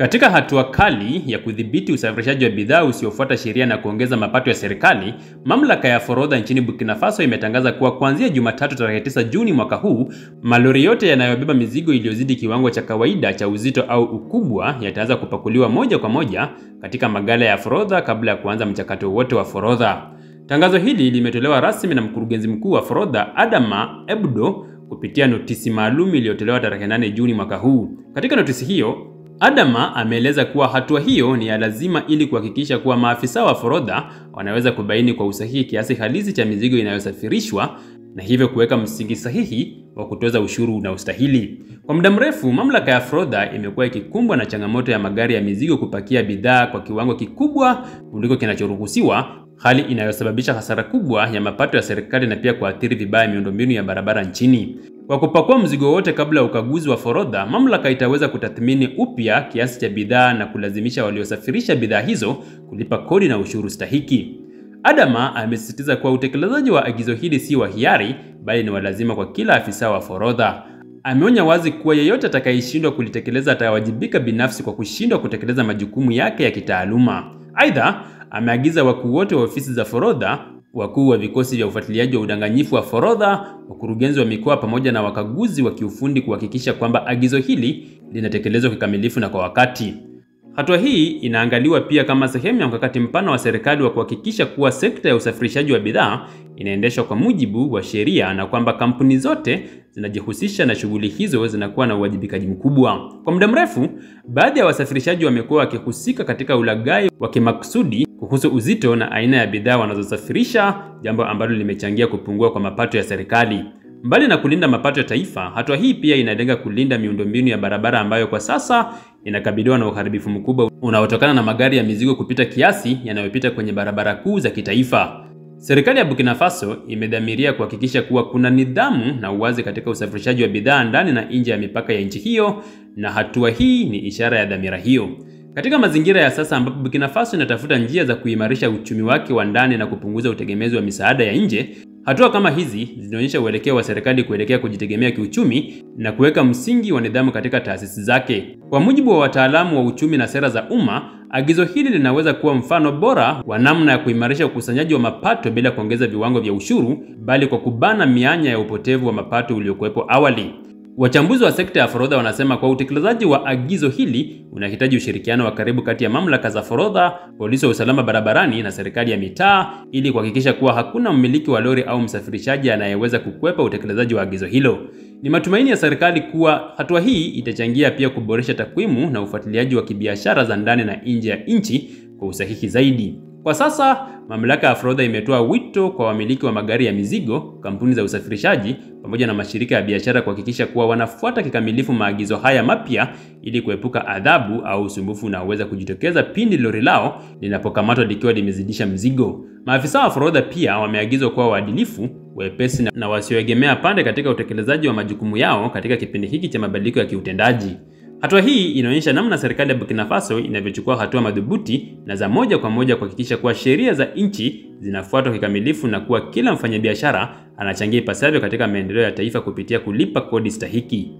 Katika hatua kali ya kudhibiti usafirishaji wa bidhaa usiofuata sheria na kuongeza mapato ya serikali, mamlaka ya forodha nchini Burkina Faso imetangaza kuwa kuanzia Jumatatu tarehe 9 Juni mwaka huu, malori yote yanayobeba mizigo iliyozidi kiwango cha kawaida cha uzito au ukubwa yataanza kupakuliwa moja kwa moja katika magala ya forodha kabla ya kuanza mchakato wote wa forodha. Tangazo hili limetolewa rasmi na mkurugenzi mkuu wa forodha Adama Ebdo kupitia notisi maalum iliyotolewa tarehe 8 Juni mwaka huu. Katika notisi hiyo, Adama ameeleza kuwa hatua hiyo ni ya lazima ili kuhakikisha kuwa maafisa wa forodha wanaweza kubaini kwa usahihi kiasi halisi cha mizigo inayosafirishwa na hivyo kuweka msingi sahihi wa kutoza ushuru unaostahili. Kwa muda mrefu, mamlaka ya forodha imekuwa ikikumbwa na changamoto ya magari ya mizigo kupakia bidhaa kwa kiwango kikubwa kuliko kinachoruhusiwa, hali inayosababisha hasara kubwa ya mapato ya serikali na pia kuathiri vibaya miundombinu ya barabara nchini. Kwa kupakua mzigo wote kabla ya ukaguzi wa forodha, mamlaka itaweza kutathmini upya kiasi cha bidhaa na kulazimisha waliosafirisha bidhaa hizo kulipa kodi na ushuru stahiki. Adama amesisitiza kuwa utekelezaji wa agizo hili si wa hiari bali ni wa lazima kwa kila afisa wa forodha. Ameonya wazi kuwa yeyote atakayeshindwa kulitekeleza atawajibika binafsi kwa kushindwa kutekeleza majukumu yake ya kitaaluma. Aidha, ameagiza wakuu wote wa ofisi za forodha, wakuu wa vikosi vya ufuatiliaji wa udanganyifu wa forodha, wakurugenzi wa mikoa pamoja na wakaguzi wa kiufundi kuhakikisha kwamba agizo hili linatekelezwa kikamilifu na kwa wakati. Hatua hii inaangaliwa pia kama sehemu ya mkakati mpana wa serikali wa kuhakikisha kuwa sekta ya usafirishaji wa bidhaa inaendeshwa kwa mujibu wa sheria na kwamba kampuni zote zinajihusisha na shughuli hizo zinakuwa na uwajibikaji mkubwa. Kwa muda mrefu, baadhi ya wasafirishaji wamekuwa wakihusika katika ulaghai wa kimakusudi kuhusu uzito na aina ya bidhaa wanazosafirisha, jambo ambalo limechangia kupungua kwa mapato ya serikali. Mbali na kulinda mapato ya taifa, hatua hii pia inalenga kulinda miundombinu ya barabara ambayo kwa sasa inakabiliwa na uharibifu mkubwa unaotokana na magari ya mizigo kupita kiasi yanayopita kwenye barabara kuu za kitaifa. Serikali ya Burkina Faso imedhamiria kuhakikisha kuwa kuna nidhamu na uwazi katika usafirishaji wa bidhaa ndani na nje ya mipaka ya nchi hiyo, na hatua hii ni ishara ya dhamira hiyo. Katika mazingira ya sasa ambapo Burkina Faso inatafuta njia za kuimarisha uchumi wake wa ndani na kupunguza utegemezi wa misaada ya nje, hatua kama hizi zinaonyesha uelekeo wa serikali kuelekea kujitegemea kiuchumi na kuweka msingi wa nidhamu katika taasisi zake. Kwa mujibu wa wataalamu wa uchumi na sera za umma, agizo hili linaweza kuwa mfano bora wa namna ya kuimarisha ukusanyaji wa mapato bila kuongeza viwango vya ushuru, bali kwa kubana mianya ya upotevu wa mapato uliokuwepo awali. Wachambuzi wa sekta ya forodha wanasema kwa utekelezaji wa agizo hili unahitaji ushirikiano wa karibu kati ya mamlaka za forodha, polisi wa usalama barabarani na serikali ya mitaa ili kuhakikisha kuwa hakuna mmiliki wa lori au msafirishaji anayeweza kukwepa utekelezaji wa agizo hilo. Ni matumaini ya serikali kuwa hatua hii itachangia pia kuboresha takwimu na ufuatiliaji wa kibiashara za ndani na nje ya nchi kwa usahihi zaidi. Kwa sasa, mamlaka ya forodha imetoa wito kwa wamiliki wa magari ya mizigo, kampuni za usafirishaji pamoja na mashirika ya biashara kuhakikisha kuwa wanafuata kikamilifu maagizo haya mapya ili kuepuka adhabu au usumbufu unaoweza kujitokeza pindi lori lao linapokamatwa likiwa limezidisha mzigo. Maafisa wa forodha pia wameagizwa kuwa waadilifu, wepesi na wasioegemea pande katika utekelezaji wa majukumu yao katika kipindi hiki cha mabadiliko ya kiutendaji. Hatua hii inaonyesha namna serikali ya Burkina Faso inavyochukua hatua madhubuti na za moja kwa moja kuhakikisha kuwa sheria za nchi zinafuatwa kikamilifu na kuwa kila mfanyabiashara anachangia ipasavyo katika maendeleo ya taifa kupitia kulipa kodi stahiki.